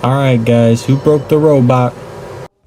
Alright guys, who broke the robot?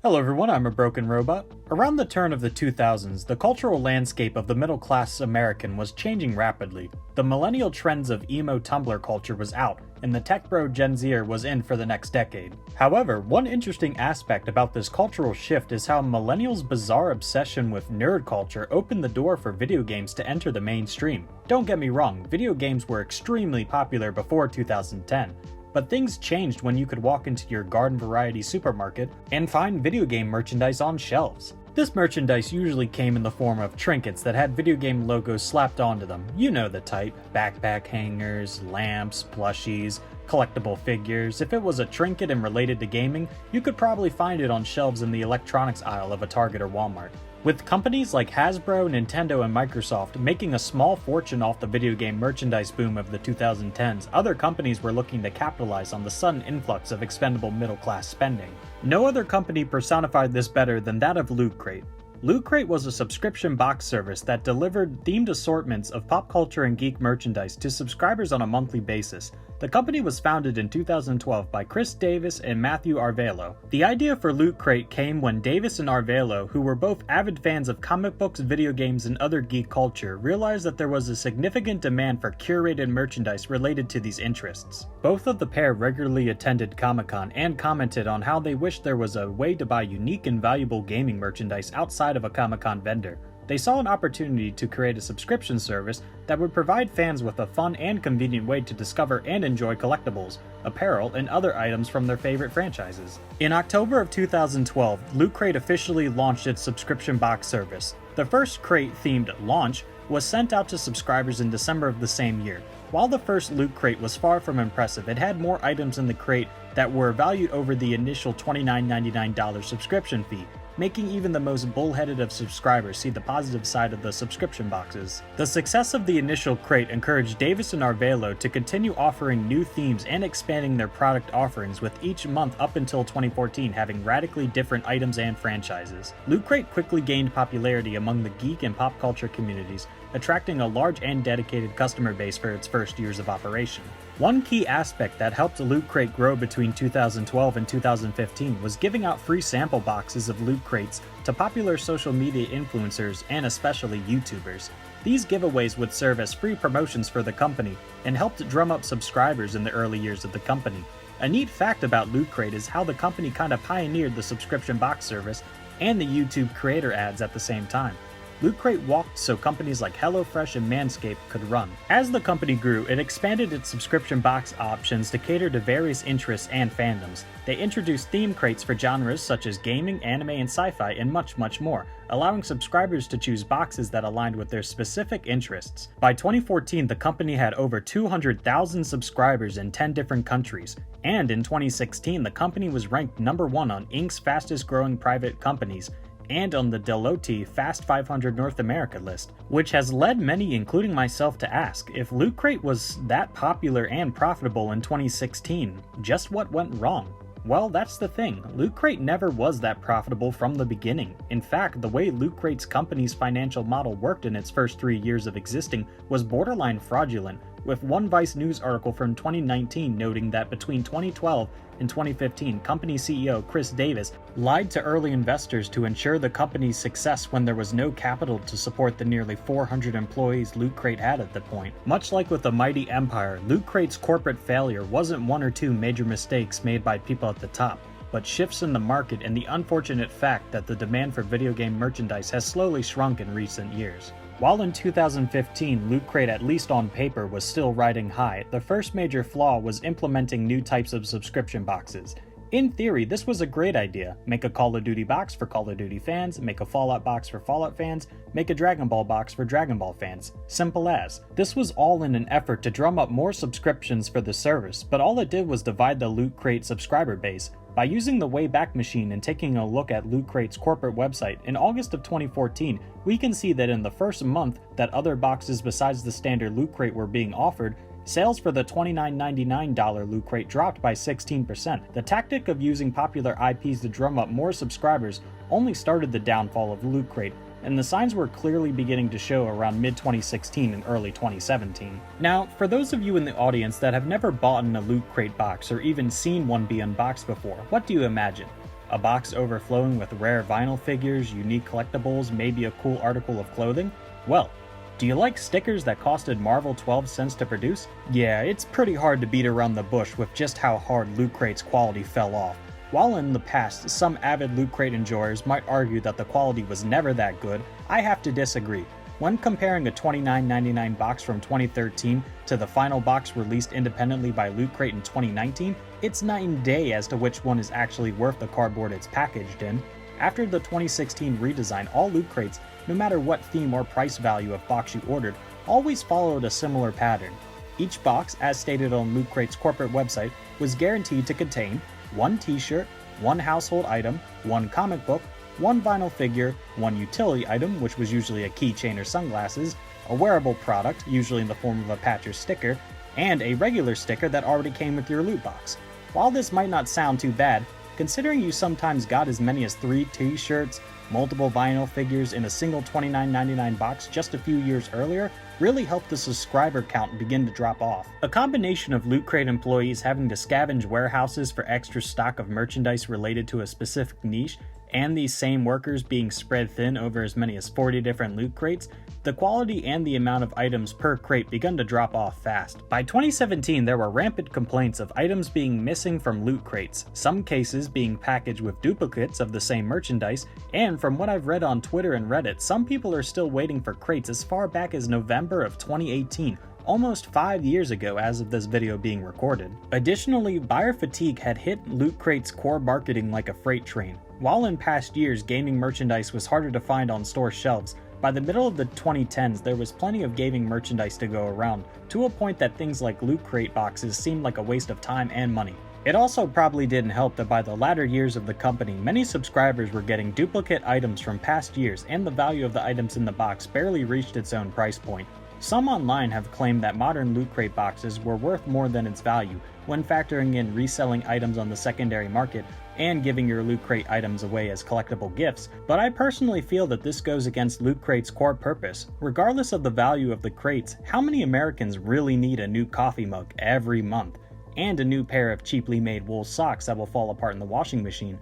Hello everyone, I'm a broken robot. Around the turn of the 2000s, the cultural landscape of the middle-class American was changing rapidly. The millennial trends of emo Tumblr culture was out, and the tech bro Gen Zer was in for the next decade. However, one interesting aspect about this cultural shift is how millennials' bizarre obsession with nerd culture opened the door for video games to enter the mainstream. Don't get me wrong, video games were extremely popular before 2010. But things changed when you could walk into your garden variety supermarket and find video game merchandise on shelves. This merchandise usually came in the form of trinkets that had video game logos slapped onto them. You know the type: backpack hangers, lamps, plushies, collectible figures. If it was a trinket and related to gaming, you could probably find it on shelves in the electronics aisle of a Target or Walmart. With companies like Hasbro, Nintendo, and Microsoft making a small fortune off the video game merchandise boom of the 2010s, other companies were looking to capitalize on the sudden influx of expendable middle-class spending. No other company personified this better than that of LOOTCRATE. LOOTCRATE was a subscription box service that delivered themed assortments of pop culture and geek merchandise to subscribers on a monthly basis. The company was founded in 2012 by Chris Davis and Matthew Arvelo. The idea for LOOTCRATE came when Davis and Arvelo, who were both avid fans of comic books, video games, and other geek culture, realized that there was a significant demand for curated merchandise related to these interests. Both of the pair regularly attended Comic-Con and commented on how they wished there was a way to buy unique and valuable gaming merchandise outside of a Comic-Con vendor. They saw an opportunity to create a subscription service that would provide fans with a fun and convenient way to discover and enjoy collectibles, apparel, and other items from their favorite franchises. In October of 2012, LOOTCRATE officially launched its subscription box service. The first crate-themed launch was sent out to subscribers in December of the same year. While the first LOOTCRATE was far from impressive, it had more items in the crate that were valued over the initial $29.99 subscription fee, making even the most bullheaded of subscribers see the positive side of the subscription boxes. The success of the initial crate encouraged Davis and Arvelo to continue offering new themes and expanding their product offerings, with each month up until 2014 having radically different items and franchises. LOOTCRATE quickly gained popularity among the geek and pop culture communities, attracting a large and dedicated customer base for its first years of operation. One key aspect that helped LOOTCRATE grow between 2012 and 2015 was giving out free sample boxes of Loot Crates to popular social media influencers and especially YouTubers. These giveaways would serve as free promotions for the company and helped drum up subscribers in the early years of the company. A neat fact about LOOTCRATE is how the company kinda pioneered the subscription box service and the YouTube creator ads at the same time. LOOTCRATE walked so companies like HelloFresh and Manscaped could run. As the company grew, it expanded its subscription box options to cater to various interests and fandoms. They introduced theme crates for genres such as gaming, anime, and sci-fi, and much, much more, allowing subscribers to choose boxes that aligned with their specific interests. By 2014, the company had over 200,000 subscribers in 10 different countries. And in 2016, the company was ranked #1 on Inc.'s fastest growing private companies, and on the Deloitte Fast 500 North America list, which has led many, including myself, to ask, if LOOTCRATE was that popular and profitable in 2016, just what went wrong? Well, that's the thing. LOOTCRATE never was that profitable from the beginning. In fact, the way LOOTCRATE's company's financial model worked in its first 3 years of existing was borderline fraudulent, with one Vice News article from 2019 noting that between 2012 and 2015, company CEO Chris Davis lied to early investors to ensure the company's success when there was no capital to support the nearly 400 employees LOOTCRATE had at the point. Much like with a mighty empire, LOOTCRATE's corporate failure wasn't one or two major mistakes made by people at the top, but shifts in the market and the unfortunate fact that the demand for video game merchandise has slowly shrunk in recent years. While in 2015, LOOTCRATE, at least on paper, was still riding high, the first major flaw was implementing new types of subscription boxes. In theory, this was a great idea. Make a Call of Duty box for Call of Duty fans, make a Fallout box for Fallout fans, make a Dragon Ball box for Dragon Ball fans. Simple as. This was all in an effort to drum up more subscriptions for the service, but all it did was divide the LOOTCRATE subscriber base. By using the Wayback Machine and taking a look at LOOTCRATE's corporate website in August of 2014, we can see that in the first month that other boxes besides the standard LOOTCRATE were being offered, sales for the $29.99 LOOTCRATE dropped by 16%. The tactic of using popular IPs to drum up more subscribers only started the downfall of LOOTCRATE, and the signs were clearly beginning to show around mid-2016 and early 2017. Now, for those of you in the audience that have never bought a Loot Crate box or even seen one be unboxed before, what do you imagine? A box overflowing with rare vinyl figures, unique collectibles, maybe a cool article of clothing? Well, do you like stickers that costed Marvel 12 cents to produce? Yeah, it's pretty hard to beat around the bush with just how hard Loot Crate's quality fell off. While in the past, some avid Loot Crate enjoyers might argue that the quality was never that good, I have to disagree. When comparing a $29.99 box from 2013 to the final box released independently by Loot Crate in 2019, it's night and day as to which one is actually worth the cardboard it's packaged in. After the 2016 redesign, all Loot Crates, no matter what theme or price value of box you ordered, always followed a similar pattern. Each box, as stated on Loot Crate's corporate website, was guaranteed to contain one t-shirt, one household item, one comic book, one vinyl figure, one utility item, which was usually a keychain or sunglasses, a wearable product, usually in the form of a patch or sticker, and a regular sticker that already came with your loot box. While this might not sound too bad, considering you sometimes got as many as 3 t-shirts, multiple vinyl figures in a single $29.99 box just a few years earlier really helped the subscriber count begin to drop off. A combination of Loot Crate employees having to scavenge warehouses for extra stock of merchandise related to a specific niche, and these same workers being spread thin over as many as 40 different Loot Crates, the quality and the amount of items per crate begun to drop off fast. By 2017, there were rampant complaints of items being missing from Loot Crates, some cases being packaged with duplicates of the same merchandise, and from what I've read on Twitter and Reddit, some people are still waiting for crates as far back as November of 2018, almost 5 years ago as of this video being recorded. Additionally, buyer fatigue had hit Loot Crate's core marketing like a freight train. While in past years gaming merchandise was harder to find on store shelves, by the middle of the 2010s there was plenty of gaming merchandise to go around, to a point that things like Loot Crate boxes seemed like a waste of time and money. It also probably didn't help that by the latter years of the company, many subscribers were getting duplicate items from past years, and the value of the items in the box barely reached its own price point. Some online have claimed that modern Loot Crate boxes were worth more than its value when factoring in reselling items on the secondary market and giving your Loot Crate items away as collectible gifts, but I personally feel that this goes against Loot Crate's core purpose. Regardless of the value of the crates, how many Americans really need a new coffee mug every month, and a new pair of cheaply made wool socks that will fall apart in the washing machine?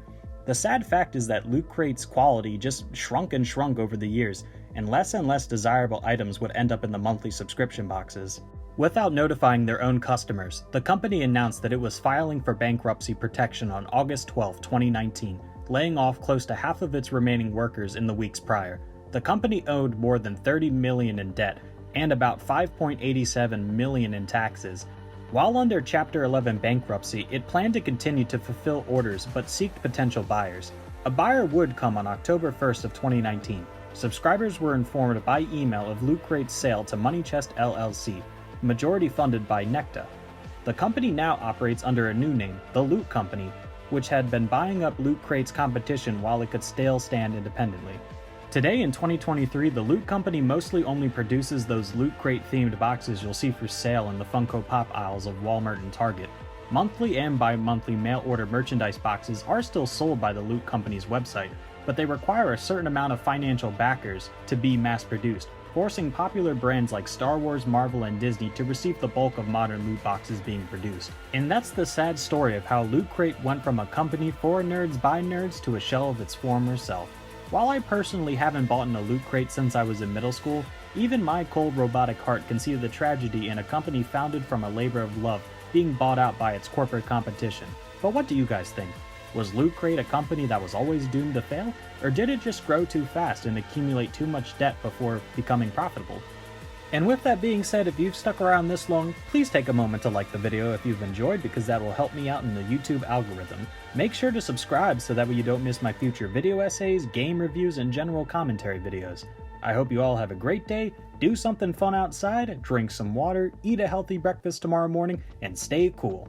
The sad fact is that Loot Crate's quality just shrunk and shrunk over the years, and less desirable items would end up in the monthly subscription boxes. Without notifying their own customers, the company announced that it was filing for bankruptcy protection on August 12, 2019, laying off close to half of its remaining workers in the weeks prior. The company owed more than $30 million in debt and about $5.87 million in taxes. While under Chapter 11 bankruptcy, it planned to continue to fulfill orders but seeked potential buyers. A buyer would come on October 1st of 2019. Subscribers were informed by email of Loot Crate's sale to Money Chest LLC, majority funded by Necta. The company now operates under a new name, the Loot Company, which had been buying up Loot Crate's competition while it could still stand independently. Today in 2023, the Loot Company mostly only produces those Loot Crate themed boxes you'll see for sale in the Funko Pop aisles of Walmart and Target. Monthly and bi-monthly mail order merchandise boxes are still sold by the Loot Company's website, but they require a certain amount of financial backers to be mass-produced, forcing popular brands like Star Wars, Marvel, and Disney to receive the bulk of modern loot boxes being produced. And that's the sad story of how Loot Crate went from a company for nerds by nerds to a shell of its former self. While I personally haven't bought a Loot Crate since I was in middle school, even my cold robotic heart can see the tragedy in a company founded from a labor of love being bought out by its corporate competition. But what do you guys think? Was Loot Crate a company that was always doomed to fail? Or did it just grow too fast and accumulate too much debt before becoming profitable? And with that being said, if you've stuck around this long, please take a moment to like the video if you've enjoyed, because that will help me out in the YouTube algorithm. Make sure to subscribe so that way you don't miss my future video essays, game reviews, and general commentary videos. I hope you all have a great day, do something fun outside, drink some water, eat a healthy breakfast tomorrow morning, and stay cool.